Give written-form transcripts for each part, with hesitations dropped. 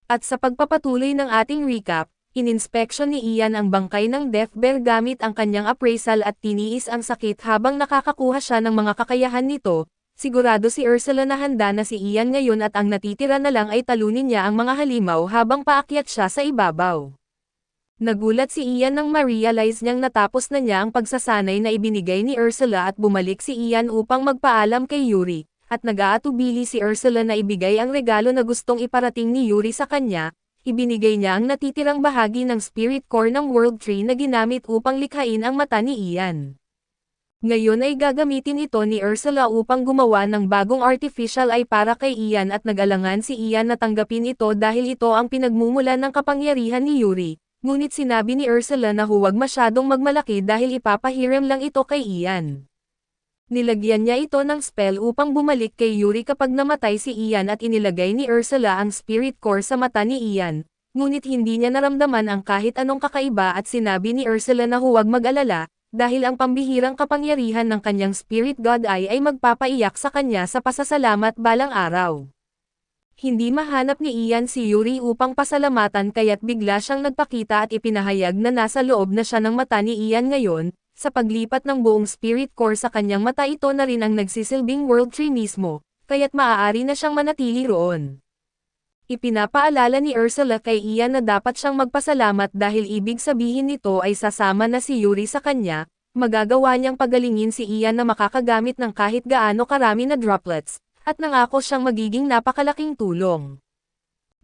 At sa pagpapatuloy ng ating recap, ininspeksyon ni Ian ang bangkay ng Death Bear gamit ang kanyang appraisal at tiniis ang sakit habang nakakakuha siya ng mga kakayahan nito. Sigurado si Ursula na handa na si Ian ngayon at ang natitira na lang ay talunin niya ang mga halimaw habang paakyat siya sa ibabaw. Nagulat si Ian nang ma-realize niyang natapos na niya ang pagsasanay na ibinigay ni Ursula at bumalik si Ian upang magpaalam kay Yuri. At nag-aatubili si Ursula na ibigay ang regalo na gustong iparating ni Yuri sa kanya, ibinigay niya ang natitirang bahagi ng spirit core ng World Tree na ginamit upang likhain ang mata ni Ian. Ngayon ay gagamitin ito ni Ursula upang gumawa ng bagong artificial eye para kay Ian at nag-alangan si Ian na tanggapin ito dahil ito ang pinagmumulan ng kapangyarihan ni Yuri, ngunit sinabi ni Ursula na huwag masyadong magmalaki dahil ipapahiram lang ito kay Ian. Nilagyan niya ito ng spell upang bumalik kay Yuri kapag namatay si Ian at inilagay ni Ursula ang spirit core sa mata ni Ian, ngunit hindi niya naramdaman ang kahit anong kakaiba at sinabi ni Ursula na huwag mag-alala, dahil ang pambihirang kapangyarihan ng kanyang spirit god eye ay magpapaiyak sa kanya sa pasasalamat balang araw. Hindi mahanap ni Ian si Yuri upang pasalamatan kaya't bigla siyang nagpakita at ipinahayag na nasa loob na siya ng mata ni Ian ngayon. Sa paglipat ng buong spirit core sa kanyang mata ito na rin ang nagsisilbing World Tree mismo, kaya't maaari na siyang manatili roon. Ipinapaalala ni Ursula kay Ian na dapat siyang magpasalamat dahil ibig sabihin nito ay sasama na si Yuri sa kanya, magagawa niyang pagalingin si Ian na makakagamit ng kahit gaano karami na droplets, at nangako siyang magiging napakalaking tulong.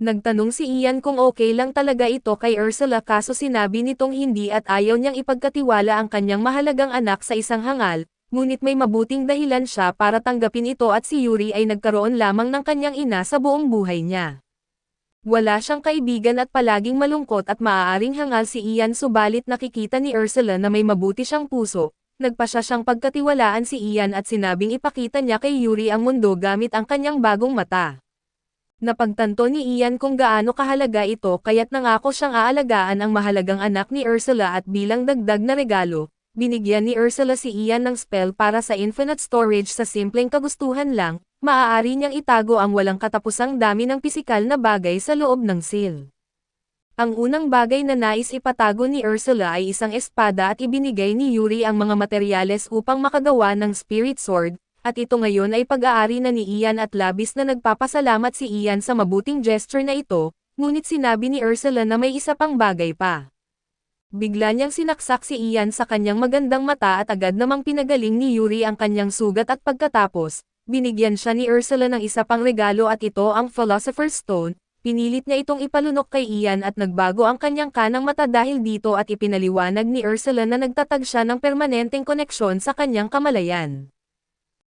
Nagtanong si Ian kung okay lang talaga ito kay Ursula kaso sinabi nitong hindi at ayaw niyang ipagkatiwala ang kanyang mahalagang anak sa isang hangal, ngunit may mabuting dahilan siya para tanggapin ito at si Yuri ay nagkaroon lamang ng kanyang ina sa buong buhay niya. Wala siyang kaibigan at palaging malungkot at maaaring hangal si Ian subalit nakikita ni Ursula na may mabuti siyang puso, nagpasya siyang pagkatiwalaan si Ian at sinabing ipakita niya kay Yuri ang mundo gamit ang kanyang bagong mata. Napagtanto ni Ian kung gaano kahalaga ito kaya't nangako siyang aalagaan ang mahalagang anak ni Ursula at bilang dagdag na regalo, binigyan ni Ursula si Ian ng spell para sa infinite storage sa simpleng kagustuhan lang, maaari niyang itago ang walang katapusang dami ng pisikal na bagay sa loob ng seal. Ang unang bagay na nais ipatago ni Ursula ay isang espada at ibinigay ni Yuri ang mga materyales upang makagawa ng spirit sword, at ito ngayon ay pag-aari na ni Ian at labis na nagpapasalamat si Ian sa mabuting gesture na ito, ngunit sinabi ni Ursula na may isa pang bagay pa. Bigla niyang sinaksak si Ian sa kanyang magandang mata at agad namang pinagaling ni Yuri ang kanyang sugat at pagkatapos, binigyan siya ni Ursula ng isa pang regalo at ito ang Philosopher's Stone, pinilit niya itong ipalunok kay Ian at nagbago ang kanyang kanang mata dahil dito at ipinaliwanag ni Ursula na nagtatag siya ng permanenteng koneksyon sa kanyang kamalayan.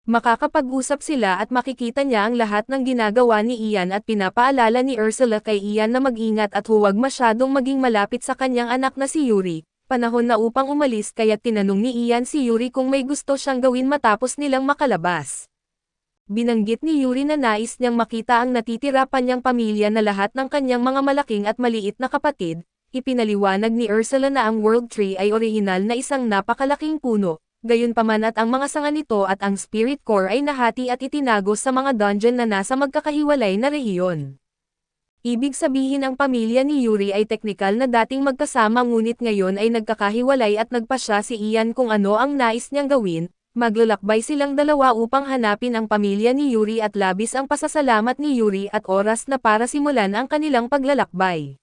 Makakapag-usap sila at makikita niya ang lahat ng ginagawa ni Ian at pinapaalala ni Ursula kay Ian na mag-ingat at huwag masyadong maging malapit sa kanyang anak na si Yuri. Panahon na upang umalis kaya't tinanong ni Ian si Yuri kung may gusto siyang gawin matapos nilang makalabas. Binanggit ni Yuri na nais niyang makita ang natitira pa niyang pamilya na lahat ng kanyang mga malaking at maliit na kapatid. Ipinaliwanag ni Ursula na ang World Tree ay orihinal na isang napakalaking puno. Gayunpaman at ang mga sanga nito at ang spirit core ay nahati at itinago sa mga dungeon na nasa magkakahiwalay na rehiyon. Ibig sabihin ang pamilya ni Yuri ay teknikal na dating magkasama ngunit ngayon ay nagkakahiwalay at nagpasya si Ian kung ano ang nais niyang gawin, maglalakbay silang dalawa upang hanapin ang pamilya ni Yuri at labis ang pasasalamat ni Yuri at oras na para simulan ang kanilang paglalakbay.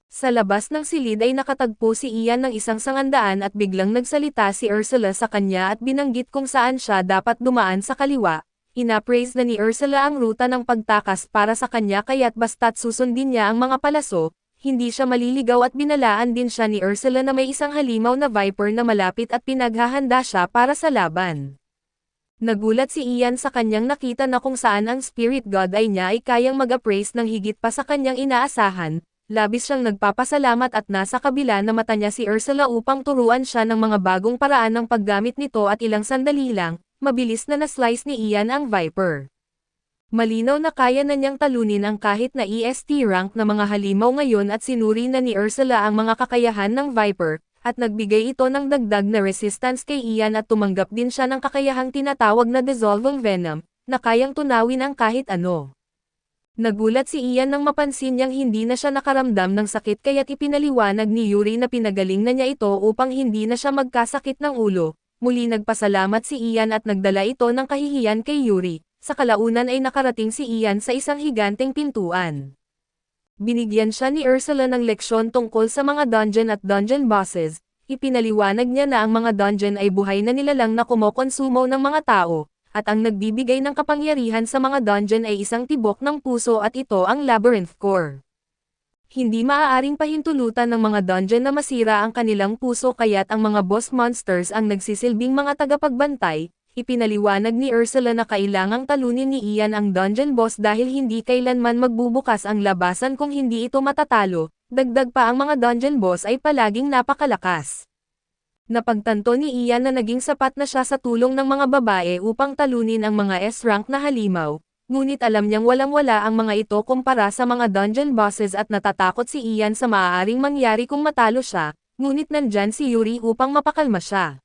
Sa labas ng silid ay nakatagpo si Ian ng isang sangandaan at biglang nagsalita si Ursula sa kanya at binanggit kung saan siya dapat dumaan sa kaliwa. Inapraise na ni Ursula ang ruta ng pagtakas para sa kanya kaya't basta't susundin niya ang mga palaso, hindi siya maliligaw at binalaan din siya ni Ursula na may isang halimaw na viper na malapit at pinaghahanda siya para sa laban. Nagulat si Ian sa kanyang nakita na kung saan ang spirit god ay niya ay kayang mag-appraise ng higit pa sa kanyang inaasahan. Labis siyang nagpapasalamat at nasa kabila na mata niya si Ursula upang turuan siya ng mga bagong paraan ng paggamit nito at ilang sandali lang, mabilis na na-slice ni Ian ang Viper. Malinaw na kaya na niyang talunin ang kahit na EST rank na mga halimaw ngayon at sinuri na ni Ursula ang mga kakayahan ng Viper, at nagbigay ito ng dagdag na resistance kay Ian at tumanggap din siya ng kakayahang tinatawag na Dissolving Venom, na kayang tunawin ang kahit ano. Nagulat si Ian nang mapansin niyang hindi na siya nakaramdam ng sakit kaya't ipinaliwanag ni Yuri na pinagaling na niya ito upang hindi na siya magkasakit ng ulo. Muli nagpasalamat si Ian at nagdala ito ng kahihiyan kay Yuri. Sa kalaunan ay nakarating si Ian sa isang higanteng pintuan. Binigyan siya ni Ursula ng leksyon tungkol sa mga dungeon at dungeon bosses. Ipinaliwanag niya na ang mga dungeon ay buhay na nilalang na kumokonsumo ng mga tao, at ang nagbibigay ng kapangyarihan sa mga dungeon ay isang tibok ng puso at ito ang Labyrinth Core. Hindi maaaring pahintulutan ng mga dungeon na masira ang kanilang puso kaya't ang mga boss monsters ang nagsisilbing mga tagapagbantay. Ipinaliwanag ni Ursula na kailangang talunin ni Ian ang dungeon boss dahil hindi kailanman magbubukas ang labasan kung hindi ito matatalo, dagdag pa ang mga dungeon boss ay palaging napakalakas. Napagtanto ni Ian na naging sapat na siya sa tulong ng mga babae upang talunin ang mga S-rank na halimaw, ngunit alam niyang walang-wala ang mga ito kumpara sa mga dungeon bosses at natatakot si Ian sa maaaring mangyari kung matalo siya, ngunit nandyan si Yuri upang mapakalma siya.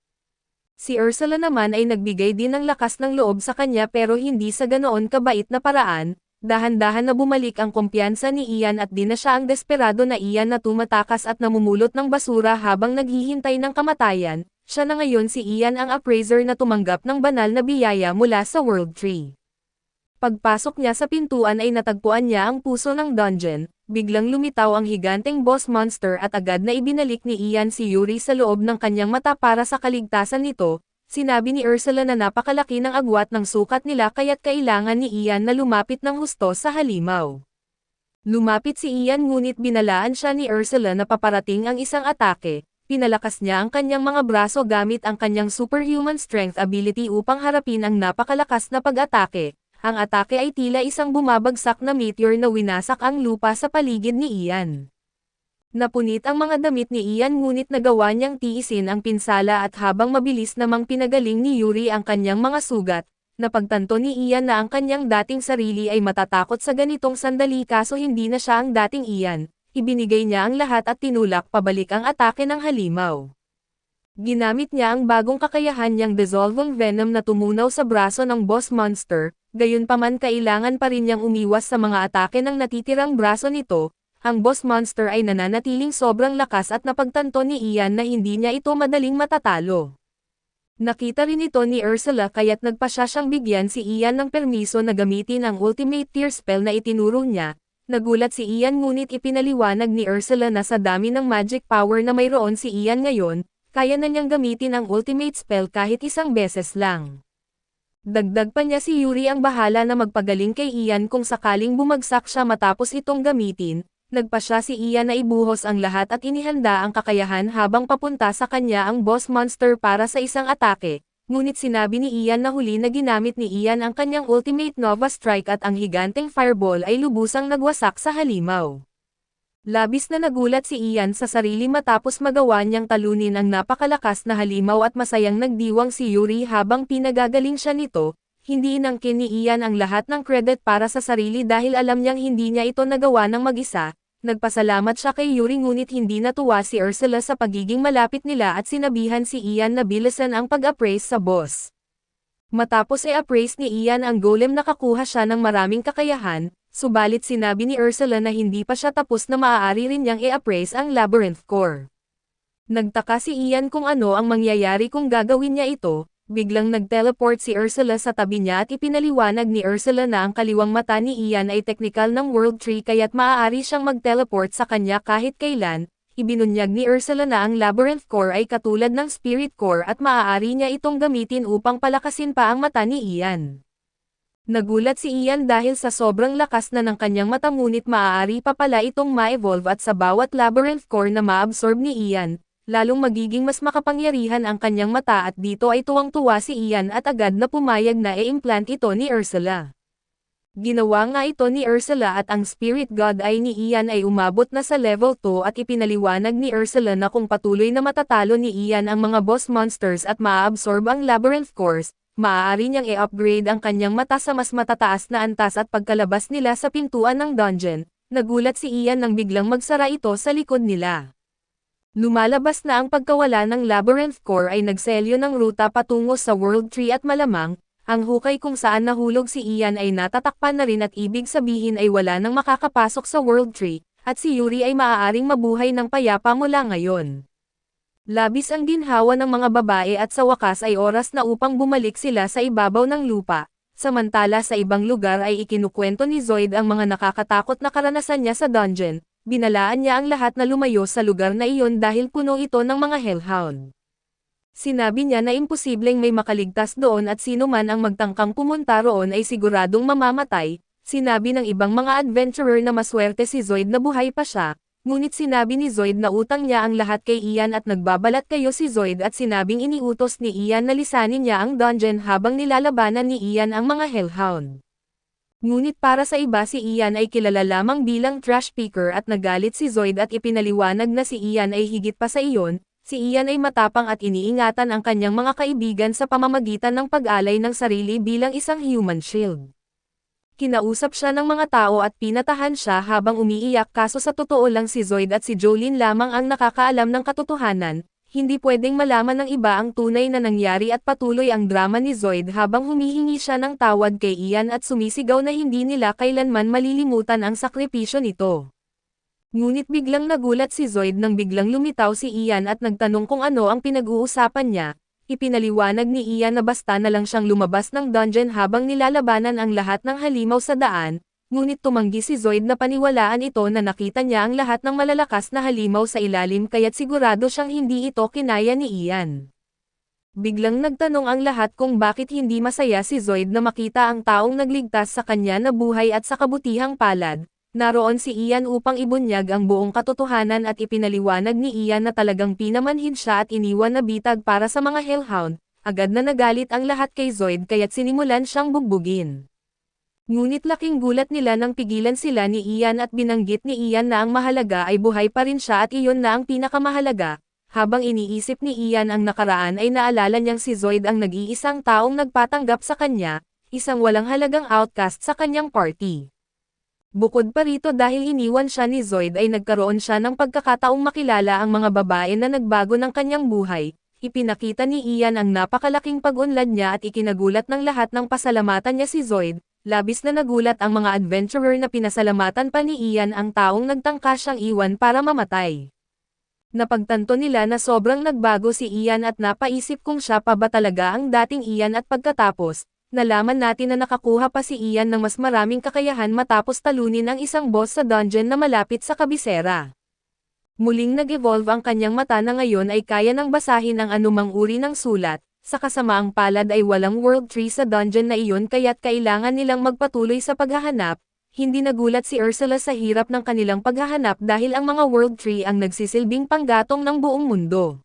Si Ursula naman ay nagbigay din ng lakas ng loob sa kanya pero hindi sa ganoon kabait na paraan. Dahan-dahan na bumalik ang kumpiyansa ni Ian at di na siya ang desperado na Ian na tumatakas at namumulot ng basura habang naghihintay ng kamatayan. Siya na ngayon si Ian ang appraiser na tumanggap ng banal na biyaya mula sa World Tree. Pagpasok niya sa pintuan ay natagpuan niya ang puso ng dungeon. Biglang lumitaw ang higanteng boss monster at agad na ibinalik ni Ian si Yuri sa loob ng kanyang mata para sa kaligtasan nito. Sinabi ni Ursula na napakalaki ng agwat ng sukat nila kaya't kailangan ni Ian na lumapit ng husto sa halimaw. Lumapit si Ian ngunit binalaan siya ni Ursula na paparating ang isang atake. Pinalakas niya ang kanyang mga braso gamit ang kanyang superhuman strength ability upang harapin ang napakalakas na pag-atake. Ang atake ay tila isang bumabagsak na meteor na winasak ang lupa sa paligid ni Ian. Napunit ang mga damit ni Ian ngunit nagawa niyang tiisin ang pinsala at habang mabilis namang pinagaling ni Yuri ang kanyang mga sugat, napagtanto ni Ian na ang kanyang dating sarili ay matatakot sa ganitong sandali kaso hindi na siya ang dating Ian, ibinigay niya ang lahat at tinulak pabalik ang atake ng halimaw. Ginamit niya ang bagong kakayahan niyang dissolving venom na tumunaw sa braso ng boss monster, gayunpaman kailangan pa rin niyang umiwas sa mga atake ng natitirang braso nito. Ang boss monster ay nananatiling sobrang lakas at napagtanto ni Ian na hindi niya ito madaling matatalo. Nakita rin ito ni Ursula kaya't nagpasya siyang bigyan si Ian ng permiso na gamitin ang ultimate tier spell na itinuro niya. Nagulat si Ian ngunit ipinaliwanag ni Ursula na sa dami ng magic power na mayroon si Ian ngayon, kaya na niyang gamitin ang ultimate spell kahit isang beses lang. Dagdag pa niya si Yuri ang bahala na magpagaling kay Ian kung sakaling bumagsak siya matapos itong gamitin. Nagpasya si Ian na ibuhos ang lahat at inihanda ang kakayahan habang papunta sa kanya ang boss monster para sa isang atake, ngunit sinabi ni Ian na huli na ginamit ni Ian ang kanyang ultimate Nova Strike at ang higanteng fireball ay lubusang nagwasak sa halimaw. Labis na nagulat si Ian sa sarili matapos magawa niyang talunin ang napakalakas na halimaw at masayang nagdiwang si Yuri habang pinagagaling siya nito. Hindi inangkin ni Ian ang lahat ng credit para sa sarili dahil alam niyang hindi niya ito nagawa ng mag-isa. Nagpasalamat siya kay Yuri ngunit hindi natuwa si Ursula sa pagiging malapit nila at sinabihan si Ian na bilisan ang pag-appraise sa boss. Matapos i-appraise ni Ian ang golem nakakuha siya ng maraming kakayahan, subalit sinabi ni Ursula na hindi pa siya tapos na maaari rin niyang i-appraise ang Labyrinth Core. Nagtaka si Ian kung ano ang mangyayari kung gagawin niya ito. Biglang nag-teleport si Ursula sa tabi niya at ipinaliwanag ni Ursula na ang kaliwang mata ni Ian ay teknikal ng World Tree kaya't maaari siyang mag-teleport sa kanya kahit kailan. Ibinunyag ni Ursula na ang Labyrinth Core ay katulad ng Spirit Core at maaari niya itong gamitin upang palakasin pa ang mata ni Ian. Nagulat si Ian dahil sa sobrang lakas na ng kanyang mata ngunit maaari pa pala itong ma-evolve at sa bawat Labyrinth Core na ma-absorb ni Ian, lalong magiging mas makapangyarihan ang kanyang mata at dito ay tuwang-tuwa si Ian at agad na pumayag na i-implant ito ni Ursula. Ginawa nga ito ni Ursula at ang Spirit God Eye ni Ian ay umabot na sa level 2 at ipinaliwanag ni Ursula na kung patuloy na matatalo ni Ian ang mga boss monsters at maa-absorb ang Labyrinth Cores, maaari niyang i-upgrade ang kanyang mata sa mas matataas na antas at pagkalabas nila sa pintuan ng dungeon, nagulat si Ian nang biglang magsara ito sa likod nila. Lumalabas na ang pagkawala ng Labyrinth Core ay nagselyo ng ruta patungo sa World Tree at malamang, Ang hukay kung saan nahulog si Ian ay natatakpan na rin at ibig sabihin ay wala nang makakapasok sa World Tree, at si Yuri ay maaaring mabuhay ng payapa mula ngayon. Labis ang ginhawa ng mga babae at sa wakas ay oras na upang bumalik sila sa ibabaw ng lupa, samantala sa ibang lugar ay ikinukwento ni Zoid ang mga nakakatakot na karanasan niya sa dungeon, binalaan niya ang lahat na lumayo sa lugar na iyon dahil puno ito ng mga hellhound. Sinabi niya na imposibleng may makaligtas doon at sino man ang magtangkang pumunta roon ay siguradong mamamatay. Sinabi ng ibang mga adventurer na maswerte si Zoid na buhay pa siya, ngunit sinabi ni Zoid na utang niya ang lahat kay Ian at nagbabalat kayo si Zoid at sinabing iniutos ni Ian na lisanin niya ang dungeon habang nilalabanan ni Ian ang mga hellhound. Ngunit para sa iba si Ian ay kilala lamang bilang trash picker at nagalit si Zoid at ipinaliwanag na si Ian ay higit pa sa iyon. Si Ian ay matapang at iniingatan ang kanyang mga kaibigan sa pamamagitan ng pag-alay ng sarili bilang isang human shield. Kinausap siya ng mga tao at pinatahan siya habang umiiyak kaso sa totoo lang si Zoid at si Jolene lamang ang nakakaalam ng katotohanan, hindi pwedeng malaman ng iba ang tunay na nangyari at patuloy ang drama ni Zoid habang humihingi siya ng tawad kay Ian at sumisigaw na hindi nila kailanman malilimutan ang sakripisyo nito. Ngunit biglang nagulat si Zoid nang biglang lumitaw si Ian at nagtanong kung ano ang pinag-uusapan niya. Ipinaliwanag ni Ian na basta na lang siyang lumabas ng dungeon habang nilalabanan ang lahat ng halimaw sa daan, ngunit tumanggi si Zoid na paniwalaan ito na nakita niya ang lahat ng malalakas na halimaw sa ilalim kaya't sigurado siyang hindi ito kinaya ni Ian. Biglang nagtanong ang lahat kung bakit hindi masaya si Zoid na makita ang taong nagligtas sa kanya na buhay at sa kabutihang palad. Naroon si Ian upang ibunyag ang buong katotohanan at ipinaliwanag ni Ian na talagang pinamanhid siya at iniwan na bitag para sa mga hellhound. Agad na nagalit ang lahat kay Zoid kaya't sinimulan siyang bugbugin. Ngunit laking gulat nila nang pigilan sila ni Ian at binanggit ni Ian na ang mahalaga ay buhay pa rin siya at iyon na ang pinakamahalaga. Habang iniisip ni Ian ang nakaraan ay naalala niyang si Zoid ang nag-iisang taong nagpatanggap sa kanya, isang walang halagang outcast sa kanyang party. Bukod pa rito dahil iniwan siya ni Zoid ay nagkaroon siya ng pagkakataong makilala ang mga babae na nagbago ng kanyang buhay. Ipinakita ni Ian ang napakalaking pag-unlad niya at ikinagulat ng lahat ng pasalamatan niya si Zoid. Labis na nagulat ang mga adventurer na pinasalamatan pa ni Ian ang taong nagtangka siyang iwan para mamatay. Napagtanto nila na sobrang nagbago si Ian at napaisip kung siya pa ba talaga ang dating Ian at pagkatapos, nalaman natin na nakakuha pa si Ian ng mas maraming kakayahan matapos talunin ang isang boss sa dungeon na malapit sa kabisera. Muling nag-evolve ang kanyang mata na ngayon ay kaya nang basahin ang anumang uri ng sulat, sa kasamaang palad ay walang world tree sa dungeon na iyon kaya't kailangan nilang magpatuloy sa paghahanap. Hindi nagulat si Ursula sa hirap ng kanilang paghahanap dahil ang mga world tree ang nagsisilbing panggatong ng buong mundo.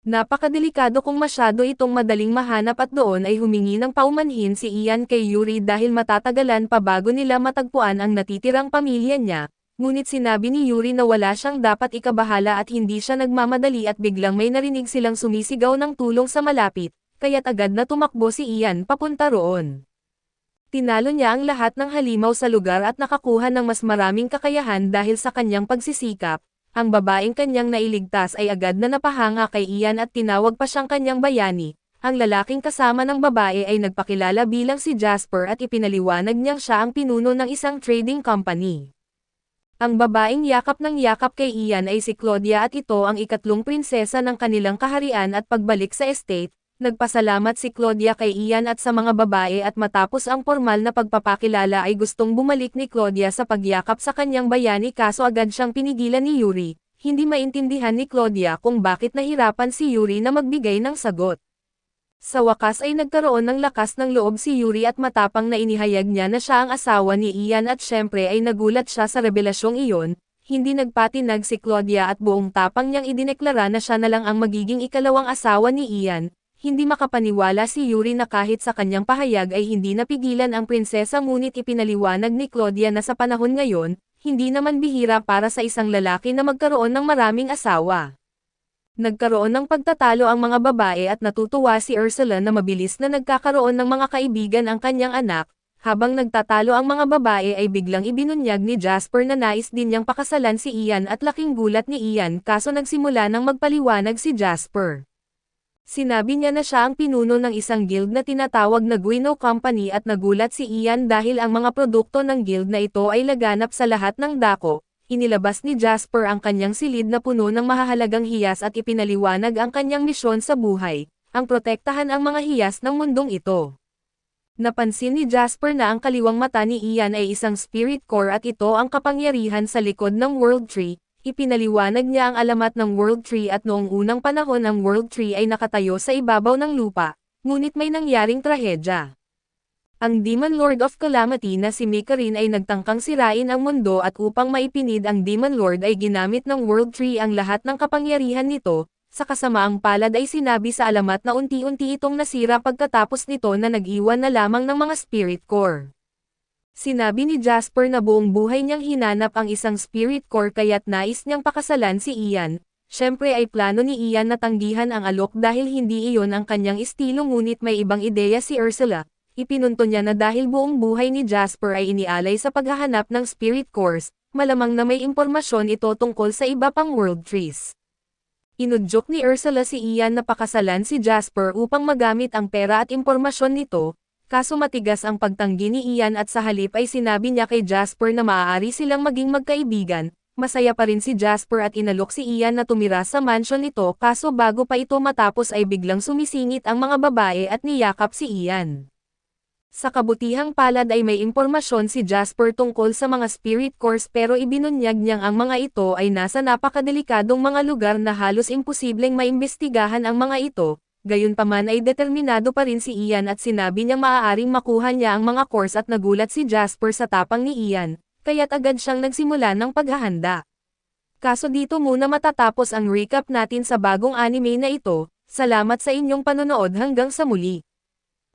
Napakadelikado kung masyado itong madaling mahanap at doon ay humingi ng paumanhin si Ian kay Yuri dahil matatagalan pa bago nila matagpuan ang natitirang pamilya niya, ngunit sinabi ni Yuri na wala siyang dapat ikabahala at hindi siya nagmamadali at biglang may narinig silang sumisigaw ng tulong sa malapit, kaya't agad na tumakbo si Ian papunta roon. Tinalo niya ang lahat ng halimaw sa lugar at nakakuha ng mas maraming kakayahan dahil sa kanyang pagsisikap. Ang babaeng kanyang nailigtas ay agad na napahanga kay Ian at tinawag pa siyang kanyang bayani. Ang lalaking kasama ng babae ay nagpakilala bilang si Jasper at ipinaliwanag niyang siya ang pinuno ng isang trading company. Ang babaeng yakap ng yakap kay Ian ay si Claudia at ito ang ikatlong prinsesa ng kanilang kaharian at pagbalik sa estate. Nagpasalamat si Claudia kay Ian at sa mga babae at matapos ang formal na pagpapakilala ay gustong bumalik ni Claudia sa pagyakap sa kanyang bayani kaso agad siyang pinigilan ni Yuri. Hindi maintindihan ni Claudia kung bakit nahirapan si Yuri na magbigay ng sagot. Sa wakas ay nagkaroon ng lakas ng loob si Yuri at matapang na inihayag niya na siya ang asawa ni Ian at syempre ay nagulat siya sa revelasyong iyon. Hindi nagpatinag si Claudia at buong tapang niyang idineklara na siya na lang ang magiging ikalawang asawa ni Ian. Hindi makapaniwala si Yuri na kahit sa kanyang pahayag ay hindi napigilan ang prinsesa ngunit ipinaliwanag ni Claudia na sa panahon ngayon, hindi naman bihira para sa isang lalaki na magkaroon ng maraming asawa. Nagkaroon ng pagtatalo ang mga babae at natutuwa si Ursula na mabilis na nagkakaroon ng mga kaibigan ang kanyang anak. Habang nagtatalo ang mga babae ay biglang ibinunyag ni Jasper na nais din niyang pakasalan si Ian at laking gulat ni Ian kaso nagsimula ng magpaliwanag si Jasper. Sinabi niya na siya ang pinuno ng isang guild na tinatawag na Guino Company at nagulat si Ian dahil ang mga produkto ng guild na ito ay laganap sa lahat ng dako. Inilabas ni Jasper ang kanyang silid na puno ng mahahalagang hiyas at ipinaliwanag ang kanyang misyon sa buhay, ang protektahan ang mga hiyas ng mundong ito. Napansin ni Jasper na ang kaliwang mata ni Ian ay isang spirit core at ito ang kapangyarihan sa likod ng World Tree. Ipinaliwanag niya ang alamat ng World Tree at noong unang panahon ang World Tree ay nakatayo sa ibabaw ng lupa, ngunit may nangyaring trahedya. Ang Demon Lord of Calamity na si Mikarin ay nagtangkang sirain ang mundo at upang maipinid ang Demon Lord ay ginamit ng World Tree ang lahat ng kapangyarihan nito. Sa kasamaang palad ay sinabi sa alamat na unti-unti itong nasira pagkatapos nito na nag-iwan na lamang ng mga spirit core. Sinabi ni Jasper na buong buhay niyang hinanap ang isang spirit core kaya't nais niyang pakasalan si Ian. Siyempre ay plano ni Ian na tanggihan ang alok dahil hindi iyon ang kanyang estilo ngunit may ibang ideya si Ursula. Ipinunto niya na dahil buong buhay ni Jasper ay inialay sa paghahanap ng spirit cores, malamang na may impormasyon ito tungkol sa iba pang world trees. Inudyok ni Ursula si Ian na pakasalan si Jasper upang magamit ang pera at impormasyon nito, kaso matigas ang pagtanggi ni Ian at sa halip ay sinabi niya kay Jasper na maaari silang maging magkaibigan. Masaya pa rin si Jasper at inalok si Ian na tumira sa mansion nito kaso bago pa ito matapos ay biglang sumisingit ang mga babae at niyakap si Ian. Sa kabutihang palad ay may impormasyon si Jasper tungkol sa mga spirit cores pero ibinunyag niyang ang mga ito ay nasa napakadelikadong mga lugar na halos imposibleng maimbestigahan ang mga ito, gayunpaman ay determinado pa rin si Ian at sinabi niyang maaaring makuha niya ang mga cores at nagulat si Jasper sa tapang ni Ian, kaya't agad siyang nagsimula ng paghahanda. Kaso dito muna matatapos ang recap natin sa bagong anime na ito, salamat sa inyong panonood hanggang sa muli.